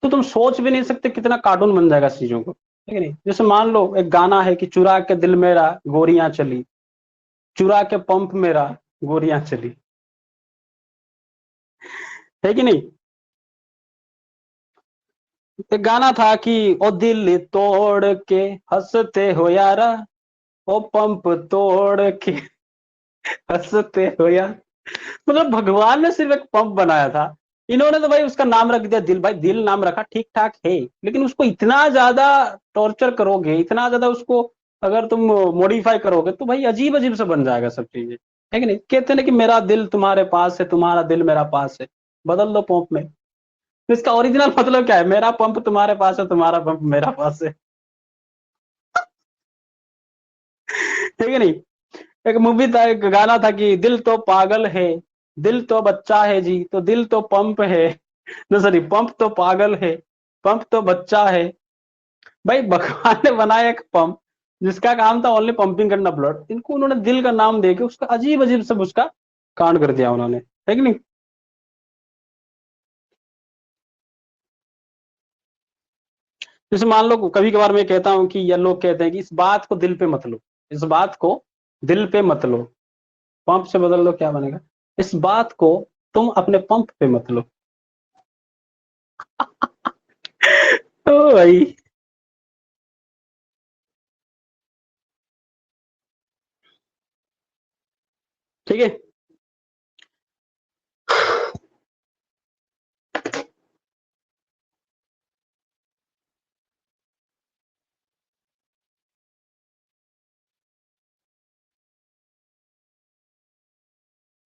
तो तुम सोच भी नहीं सकते कितना कार्टून बन जाएगा इस चीजों को, ठीक है नहीं। जैसे मान लो एक गाना है कि चुरा के दिल मेरा गोरियां चली, चुरा के पंप मेरा गोरियां चली, है कि नहीं। एक गाना था कि ओ दिल तोड़ के हंसते हो यारा, ओ पंप तोड़ के हंसते हो यार। मतलब भगवान ने सिर्फ एक पंप बनाया था, इन्होंने तो भाई उसका नाम रख दिया दिल। भाई दिल नाम रखा ठीक ठाक है, लेकिन उसको इतना ज्यादा टॉर्चर करोगे, इतना ज्यादा उसको अगर तुम मॉडिफाई करोगे, तो भाई अजीब अजीब से बन जाएगा सब चीजें, है कि नहीं। कहते हैं कि मेरा दिल तुम्हारे पास है, तुम्हारा दिल मेरा पास है, बदल दो पंप में। तो इसका ओरिजिनल मतलब क्या है, मेरा पंप तुम्हारे पास है, तुम्हारा पंप मेरा पास है कि नहीं। एक मूवी था, एक गाना था कि दिल तो पागल है, दिल तो बच्चा है जी, तो दिल तो पंप है, न सॉरी पंप तो पागल है, पंप तो बच्चा है। भाई भगवान ने बनाया एक पंप जिसका काम था ओनली पंपिंग करना ब्लड, इनको उन्होंने दिल का नाम देके उसका अजीब अजीब सब उसका कांड कर दिया उन्होंने, है कि नहीं। जैसे मान लो कभी कभार मैं कहता हूँ कि ये लोग कहते हैं कि इस बात को दिल पे मत लो, इस बात को दिल पे मत लो, पंप से बदल लो, क्या बनेगा, इस बात को तुम अपने पंप पे मत लो। तो भाई ठीक है।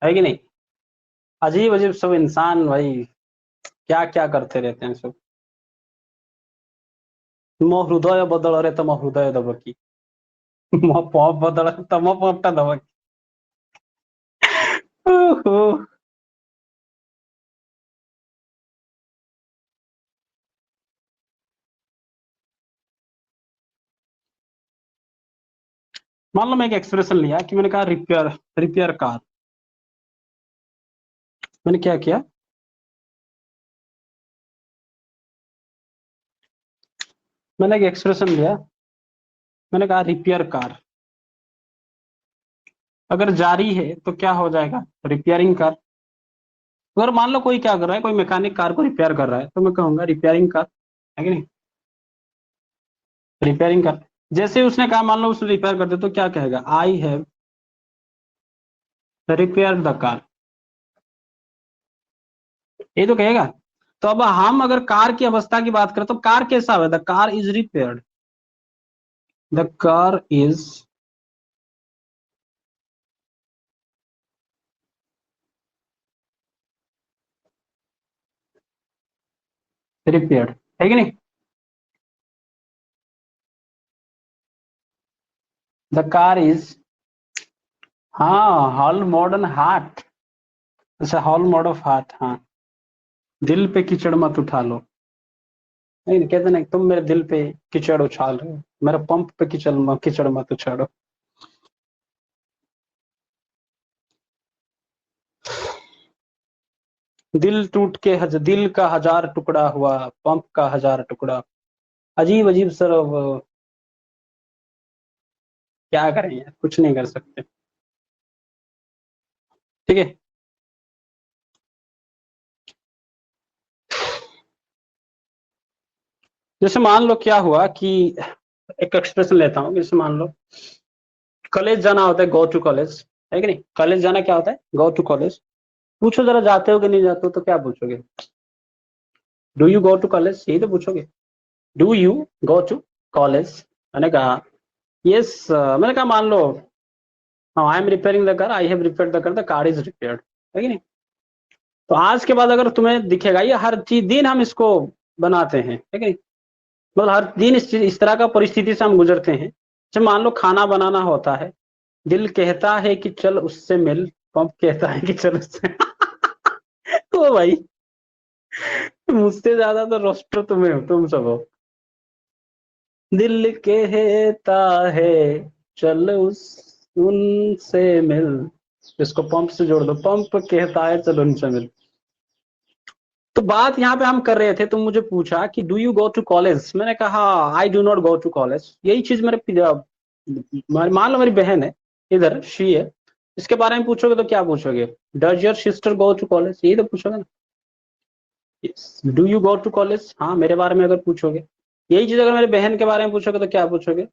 है कि नहीं। अजीब अजीब सब इंसान भाई क्या क्या करते रहते हैं सब। ମୋ ହୃଦୟ ବଦଳରେ ତମ ହୃଦୟ ଦବ କି, ମୋ ପମ୍ପ ବଦଳରେ ତମ ପମ୍ପ ଟା ଦବ କି। ଓହୋ। मान लो मैं एक एक्सप्रेशन लिया कि मैंने कहा रिपेयर, रिपेयर कार। मैंने क्या किया, मैंने एक एक्सप्रेशन लिया, मैंने कहा रिपेयर कार, अगर जारी है तो क्या हो जाएगा, रिपेयरिंग कार। अगर मान लो कोई क्या कर रहा है, कोई मैकेनिक कार को रिपेयर कर रहा है, तो मैं कहूंगा रिपेयरिंग कार, है कि नहीं, रिपेयरिंग कार। जैसे उसने कहा, मान लो उसने रिपेयर कर दिया, तो क्या कहेगा, I have repair the car, ये तो कहेगा। तो अब हम अगर कार की अवस्था की बात करें तो कार कैसा है, the car is repaired, the car is repaired, है कि नहीं। द कार इज, हाँ हॉल मॉडर्न हार्ट, अच्छा हॉल मॉड ऑफ हार्ट, हाँ। दिल पे कीचड़ मत उठा लो, नहीं नहीं, कहते नहीं तुम मेरे दिल पे कीचड़ उछाल रहे हो, मेरे पंप पे कीचड़ मत उछालो। दिल टूट के दिल का हजार टुकड़ा हुआ, पंप का हजार टुकड़ा। अजीब अजीब सर, अब क्या करें यार, कुछ नहीं कर सकते, ठीक है। जैसे मान लो क्या हुआ कि एक एक्सप्रेशन लेता हूँ, जैसे मान लो कॉलेज जाना होता है, गो टू कॉलेज, है कि नहीं। कॉलेज जाना क्या होता है, गो टू कॉलेज। पूछो जरा जाते हो कि नहीं जाते हो, तो क्या पूछोगे, do you go to college, यही तो पूछोगे, do you go to college. मैंने कहा यस, मैंने कहा मान लो I am repairing the car, I have repaired the car, the car is repaired, है कि नहीं। तो आज के बाद अगर तुम्हें दिखेगा, ये हर चीज दिन हम इसको बनाते हैं, है कि नहीं। मतलब हर दिन इस तरह का परिस्थिति से हम गुजरते हैं। जब मान लो खाना बनाना होता है, दिल कहता है कि चल उससे मिल, पंप कहता है कि चल उससे। तो भाई मुझसे ज्यादा तो रोस्टर तुम्हें हो, तुम सब हो। दिल कहता है चल उस उनसे मिल, इसको पंप से जोड़ दो, पंप कहता है चल उनसे मिल। तो बात यहाँ पे हम कर रहे थे, तुम मुझे पूछा कि do you go to college, मैंने कहा I do not go to college. यही चीज मान लो मेरी बहन है इधर, शी है, इसके बारे में पूछोगे तो क्या पूछोगे? Does your sister go to college, यही तो पूछोगे ना। Do you go to college, हाँ मेरे बारे में अगर पूछोगे। यही चीज अगर मेरी बहन के बारे में पूछोगे तो क्या पूछोगे?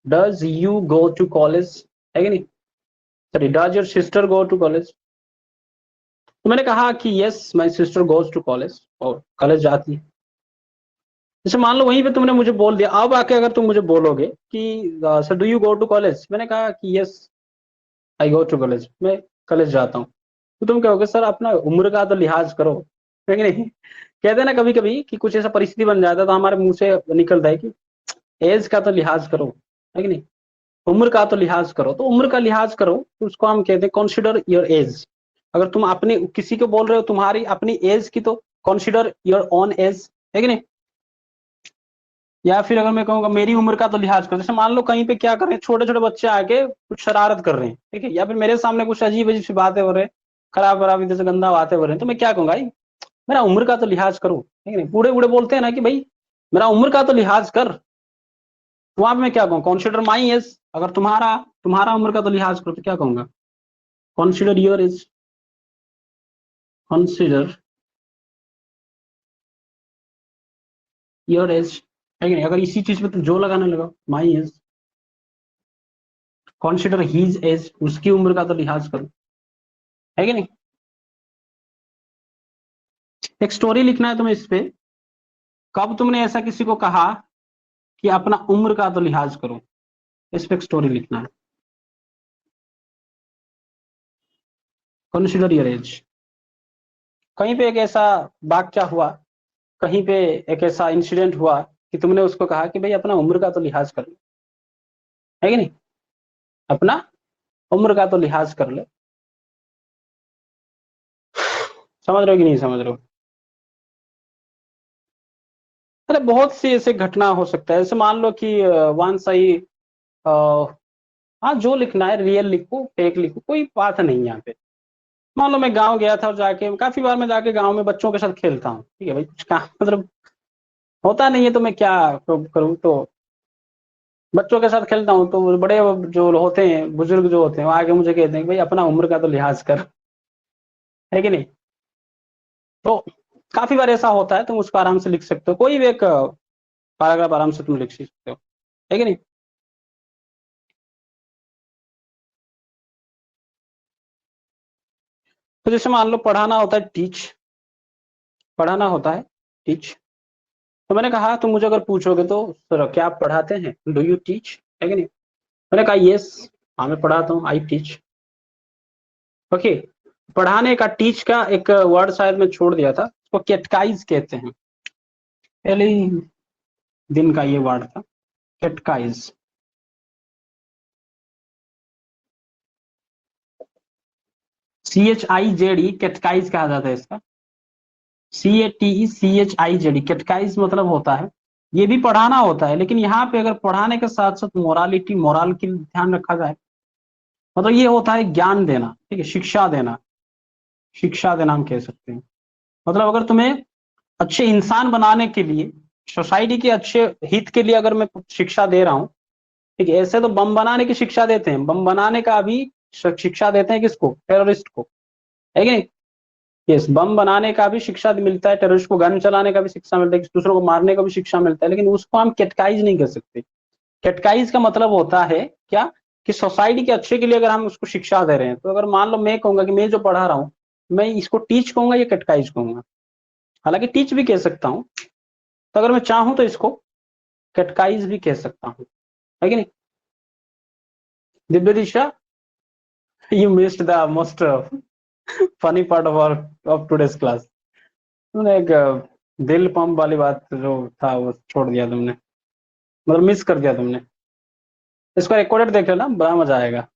Does you go to college, है कि नहीं? Sorry, does your sister go to college? तो मैंने कहा कि yes my sister goes to college, और कॉलेज जाती है। जैसे मान लो वहीं पे तुमने मुझे बोल दिया, अब आके अगर तुम मुझे बोलोगे कि sir do you go to college, मैंने कहा कि yes I go to college, मैं कॉलेज जाता हूँ, तो तुम कहोगे सर अपना उम्र का तो लिहाज करो, है कि नहीं? कहते हैं ना कभी कभी कि कुछ ऐसा परिस्थिति बन जाता है तो हमारे मुंह से निकलता है कि एज का तो लिहाज करो, है कि नहीं? उम्र का तो लिहाज करो, तो उम्र का लिहाज करो तो उसको हम कहते हैं कॉन्सिडर योर एज। अगर तुम अपने किसी को बोल रहे हो तुम्हारी अपनी एज की, तो कॉन्सिडर योर ओन एज, है कि नहीं? या फिर अगर मैं कहूँगा मेरी उम्र का तो लिहाज करो, जैसे मान लो कहीं पे क्या कर रहे हैं, छोटे छोटे बच्चे आके कुछ शरारत कर रहे हैं, ठीक है, या फिर मेरे सामने कुछ अजीब अजीब सी बातें हो रहे हैं, खराब खराब इधर से गंदा बातें हो रहे हैं, तो मैं क्या कहूंगा, भाई मेरा उम्र का तो लिहाज करो, है कि नहीं? बूढ़े बूढ़े बोलते हैं ना कि भाई मेरा उम्र का तो लिहाज कर, तो वहां पे मैं क्या कहूँ, कॉन्सिडर माई एज। अगर तुम्हारा तुम्हारा उम्र का तो लिहाज करो तो क्या कहूंगा? Consider your age, consider your age, है कि नहीं? अगर इसी चीज पे तुम जो लगाने लगा, my age, consider his age, उसकी उम्र का तो लिहाज करो, है कि नहीं? एक स्टोरी लिखना है तुम्हें इस पे, कब तुमने ऐसा किसी को कहा कि अपना उम्र का तो लिहाज करो, इस पे एक स्टोरी लिखना है। Consider your age. कहीं पे एक ऐसा वाक्या हुआ, कहीं पे एक ऐसा इंसिडेंट हुआ कि तुमने उसको कहा कि भाई अपना उम्र का तो लिहाज कर ले, है कि नहीं? अपना उम्र का तो लिहाज कर ले। समझ रहे हो कि नहीं समझ रहे हो? अरे बहुत सी ऐसे घटना हो सकता है, जैसे मान लो कि वन सही, हाँ जो लिखना है रियल लिखो फेक लिखो, कोई बात नहीं है यहाँ पे। मान लो मैं गांव गया था और जाके काफी बार मैं जाके गांव में बच्चों के साथ खेलता हूँ, ठीक है भाई, कुछ काम मतलब होता नहीं है तो मैं क्या करूँ, तो बच्चों के साथ खेलता हूँ, तो बड़े जो होते हैं बुजुर्ग जो होते हैं वो आगे मुझे कहते हैं कि भाई अपना उम्र का तो लिहाज कर, है कि नहीं? तो काफी बार ऐसा होता है, तुम उसको आराम से लिख सकते हो, कोई भी एक पैराग्राफ आराम से तुम लिख सकते हो, है कि नहीं? तो जैसे मान लो पढ़ाना होता है टीच, पढ़ाना होता है टीच। तो मैंने कहा तुम मुझे अगर पूछोगे तो सर क्या आप पढ़ाते हैं, डू यू टीच, है कि नहीं? मैंने कहा यस, हाँ मैं पढ़ाता हूँ, आई टीच। ओके, पढ़ाने का टीच का एक वर्ड शायद मैं छोड़ दिया था, उसको कैटकाइज कहते हैं, पहले ही दिन का ये वर्ड था, कैटकाइज। CHIZD कैटकाइज कहा जाता है इसका, CATECHIZD कैटकाइज मतलब होता है, ये भी पढ़ाना होता है, लेकिन यहाँ पे अगर पढ़ाने के साथ साथ मोरालिटी मोरल की ध्यान रखा जाए, मतलब ये होता है ज्ञान देना, ठीक है, शिक्षा देना, शिक्षा देना हम कह सकते हैं। मतलब अगर तुम्हें अच्छे इंसान बनाने के लिए, सोसाइटी के अच्छे हित के लिए अगर मैं शिक्षा दे रहा हूँ, ठीक है, ऐसे तो बम बनाने की शिक्षा देते हैं, बम बनाने का भी शिक्षा देते हैं किसको, टेररिस्ट को, है कि नहीं? यस, बम बनाने का भी शिक्षा मिलता है, टेररिस्ट को गन चलाने का भी शिक्षा मिलता है, दूसरों को मारने का भी शिक्षा मिलता है, लेकिन उसको हम कैटकाइज नहीं कर सकते। कैटकाइज का मतलब होता है क्या, कि सोसाइटी के अच्छे के लिए अगर हम उसको शिक्षा दे रहे हैं, तो अगर मान लो मैं कहूंगा कि मैं जो पढ़ा रहा हूँ, मैं इसको टीच कहूंगा या कैटकाइज कहूंगा? हालांकि टीच भी कह सकता हूँ, तो अगर मैं चाहूं तो इसको कैटकाइज भी कह सकता हूँ, है कि नहीं? Divya Disha, you missed the most funny part of today's class. तुमने एक दिल पंप वाली बात जो था वो छोड़ दिया तुमने, मतलब मिस कर दिया तुमने। इसको रिकॉर्डेड देख लेना, बड़ा मजा आएगा।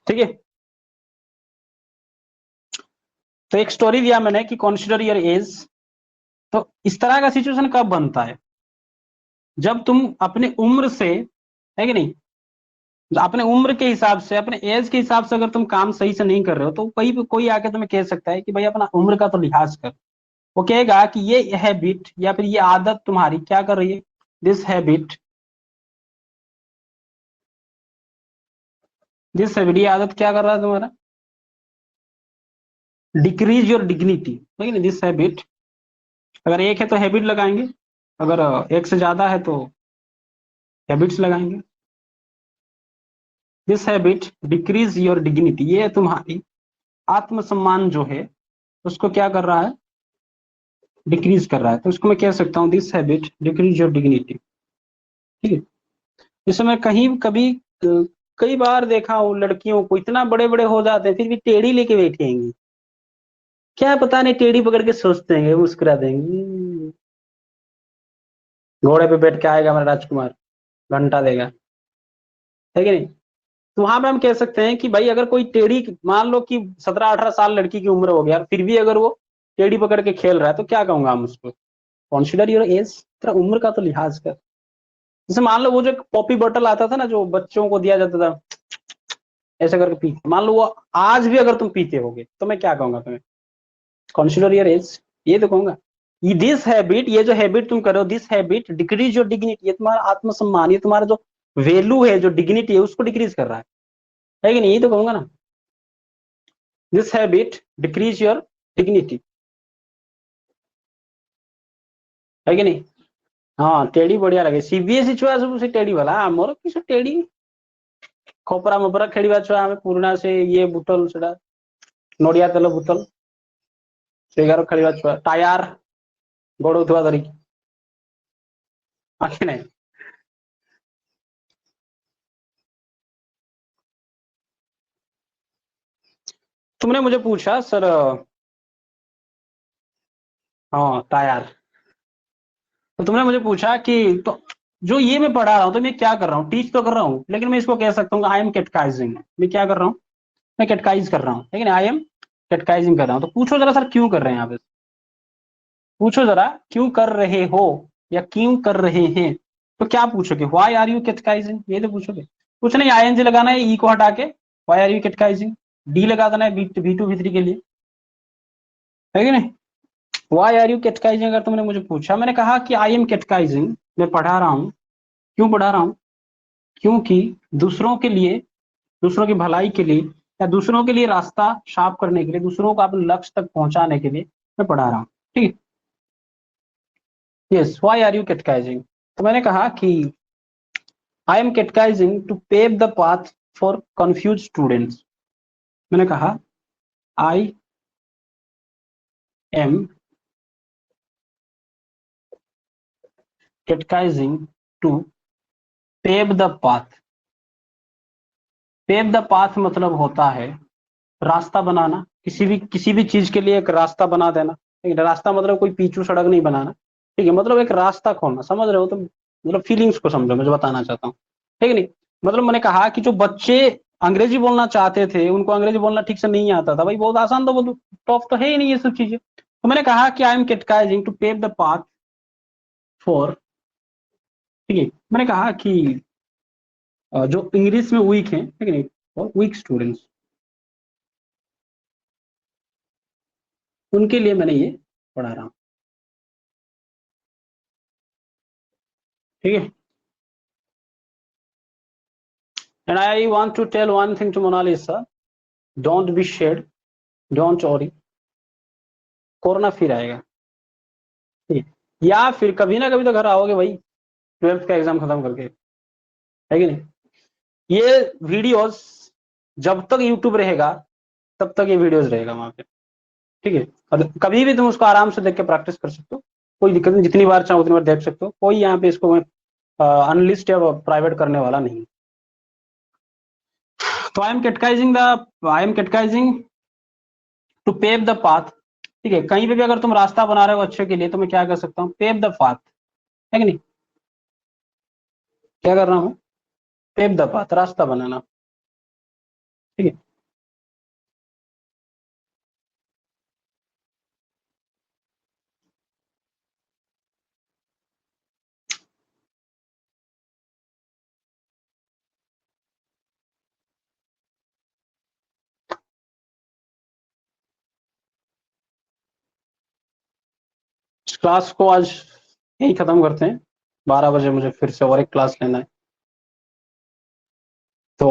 ठीक है। तो एक स्टोरी दिया मैंने कि कॉन्सिडर योर एज। तो इस तरह का सिचुएशन कब बनता है, जब तुम अपने उम्र से, है कि नहीं, अपने उम्र के हिसाब से, अपने एज के हिसाब से अगर तुम काम सही से नहीं कर रहे हो, तो कोई आके तुम्हें कह सकता है कि भाई अपना उम्र का तो लिहाज कर। वो कहेगा कि ये हैबिट या फिर ये आदत तुम्हारी क्या कर रही है, दिस हैबिट ये आदत क्या कर रहा है तुम्हारा, डिक्रीज योर डिग्निटी, है कि नहीं। दिस हैबिट, अगर एक है तो हैबिट लगाएंगे, अगर एक से ज्यादा है तो हैबिट्स लगाएंगे। This habit decrease your dignity, ये तुम्हारी आत्मसम्मान जो है उसको क्या कर रहा है, डिक्रीज कर रहा है। तो उसको मैं कह सकता हूँ this habit decrease your dignity. ठीक है। जैसे मैं कहीं कभी कई बार देखा हूँ लड़कियों को, इतना बड़े बड़े हो जाते हैं फिर भी टेढ़ी लेके बैठेंगी, क्या पता नहीं, टेढ़ी पकड़ के सोचते हैं, मुस्कुरा देंगे, घोड़े पे बैठ के आएगा हमारा राजकुमार, घंटा देगा, है कि नहीं। तो वहां पे हम कह सकते हैं कि भाई अगर कोई टेढ़ी, मान लो कि 17-18 साल लड़की की उम्र हो गया, फिर भी अगर वो टेढ़ी पकड़ के खेल रहा है, तो क्या कहूंगा हम उसको, कॉन्सिडर योर एज, तेरा उम्र का तो लिहाज कर। जैसे मान लो वो जो पॉपी बॉटल आता था ना, जो बच्चों को दिया जाता था, ऐसे करके पीते, मान लो वो आज भी अगर तुम पीते होगे, तो मैं क्या कहूंगा तुम्हें, कॉन्सिडर योर एज, ये तो कहूंगा। ये दिस हैबिट, ये जो हैबिट तुम करो, this habit decrease your dignity, ये तुम्हारा आत्मसम्मान, ये तुम्हारा जो वैल्यू है, जो डिग्निटी है, उसको डिक्रीज कर रहा है कि नहीं, यही तो कहूंगा ना। This habit decrease your dignity, है कि नहीं। हाँ, टेढ़ी बढ़िया लगे, सीबीएसई छुआ सब से टेढ़ी वाला ଆମର किस टेढ़ी ଖପରା ମପରା ଖେଳିବା ଛୁଆ ଆମେ, ପୁରୁଣା ସେ ଇଏ ବୁଟଲ ସେଟା ନଡିଆ ତେଲ ବୁତଲ ସେଗାର ଖେଳିବା ଛୁଆ, ଟାୟାର ଗଡଉଥିବା ଧରିକି, ଆଖି ନାହିଁ। तुमने मुझे पूछा सर, हाँ टायर, तो तुमने मुझे पूछा कि तो जो ये मैं पढ़ा रहा हूँ तो मैं क्या कर रहा हूँ, टीच तो कर रहा हूँ, लेकिन मैं इसको कह सकता हूँ आई एम कैटकाइजिंग, मैं क्या कर रहा हूँ, मैं कैटकाइज कर रहा हूँ, लेकिन आई एम कैटकाइजिंग कर रहा हूँ। तो पूछो जरा सर क्यों कर रहे हैं यहाँ पे, पूछो जरा क्यों कर रहे हो या क्यों कर रहे हैं, तो क्या पूछोगे, व्हाई आर यू कैटकाइजिंग, ये तो पूछोगे। कुछ नहीं, आईएनजी लगाना है, ई को हटा के व्हाई आर यू कैटकाइजिंग, डी लगा देना है V2 V3 के लिए, है कि नहीं। व्हाई आर यू कैटकाइजिंग अगर तुमने मुझे पूछा, मैंने कहा कि आई एम कैटकाइजिंग, मैं पढ़ा रहा हूँ। क्यों पढ़ा रहा हूँ, क्योंकि दूसरों के लिए, दूसरों की भलाई के लिए, या दूसरों के लिए रास्ता साफ करने के लिए, दूसरों को अपने लक्ष्य तक पहुंचाने के लिए मैं पढ़ा रहा हूँ। ठीक है, yes, why are you catechizing. तो मैंने कहा कि I am catechizing to pave the path for confuse students. मैंने कहा I am catechizing to pave the path. Pave the path मतलब होता है रास्ता बनाना, किसी भी चीज के लिए एक रास्ता बना देना। ठीक है, रास्ता मतलब कोई पीछू सड़क नहीं बनाना, ठीक है, मतलब एक रास्ता खोलना, समझ रहे हो, तो मतलब फीलिंग्स को समझो, मैं जो बताना चाहता हूँ, ठीक है नहीं। मतलब मैंने कहा कि जो बच्चे अंग्रेजी बोलना चाहते थे, उनको अंग्रेजी बोलना ठीक से नहीं आता था, भाई बहुत आसान, तो वो टॉप तो है ही नहीं ये सब चीजें। तो मैंने कहा कि I am catechizing to pave the path for, ठीक है, मैंने कहा कि जो इंग्लिश में वीक है, ठीक है नहीं, और वीक स्टूडेंट्स, उनके लिए मैंने ये पढ़ा रहा हूँ। ठीक है, and I want to tell one thing to Mona Lisa, don't be scared, don't worry, corona फिर आएगा। ठीक है, या फिर कभी ना कभी तो घर आओगे भाई, 12th का एग्जाम खत्म करके, है कि नहीं। ये वीडियोस जब तक यूट्यूब रहेगा तब तक ये वीडियोस रहेगा वहां पे, ठीक है। और कभी भी तुम उसको आराम से देख के प्रैक्टिस कर सकते हो, कोई दिक्कत नहीं, जितनी बार चाहो उतनी बार देख सकते हो, कोई यहाँ पे इसको अनलिस्ट या प्राइवेट करने वाला नहीं। तो I am catechizing to pave the path, ठीक है, कहीं पे भी अगर तुम रास्ता बना रहे हो अच्छे के लिए, तो मैं क्या कर सकता हूँ, पेव द पाथ, है कि नहीं, क्या कर रहा हूँ, पेव द पाथ, रास्ता बनाना। ठीक है। इस क्लास को आज यही खत्म करते हैं, 12 बजे मुझे फिर से और एक क्लास लेना है। तो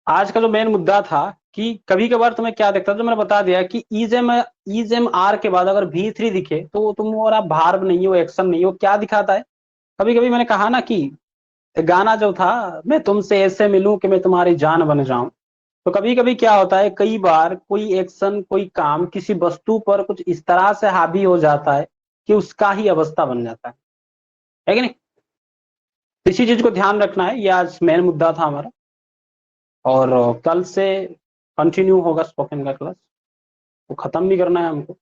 आज का जो मेन मुद्दा था कि कभी कभार तुम्हें क्या दिखता है, तो मैंने बता दिया कि ईज एम आर के बाद अगर V3 दिखे तो तुम और आप भार्ब नहीं हो, एक्शन नहीं हो, क्या दिखाता है। कभी कभी मैंने कहा ना कि गाना जो था, मैं तुमसे ऐसे मिलूं कि मैं तुम्हारी जान बन जाऊं, तो कभी कभी क्या होता है, कई बार कोई एक्शन कोई काम किसी वस्तु पर कुछ इस तरह से हावी हो जाता है कि उसका ही अवस्था बन जाता है कि नहीं। इसी चीज को ध्यान रखना है, ये आज मेन मुद्दा था हमारा। और कल से कंटिन्यू होगा स्पोकन का क्लास, वो खत्म भी करना है हमको।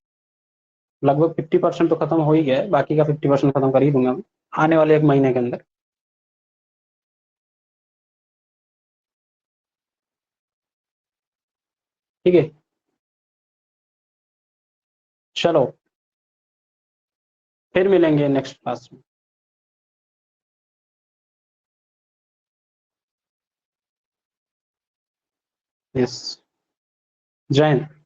लगभग 50% तो खत्म हो ही गया है, बाकी का 50% खत्म कर ही दूंगा मैं आने वाले 1 महीने के अंदर। ठीक है, चलो फिर मिलेंगे नेक्स्ट क्लास में। यस, जय हिंद।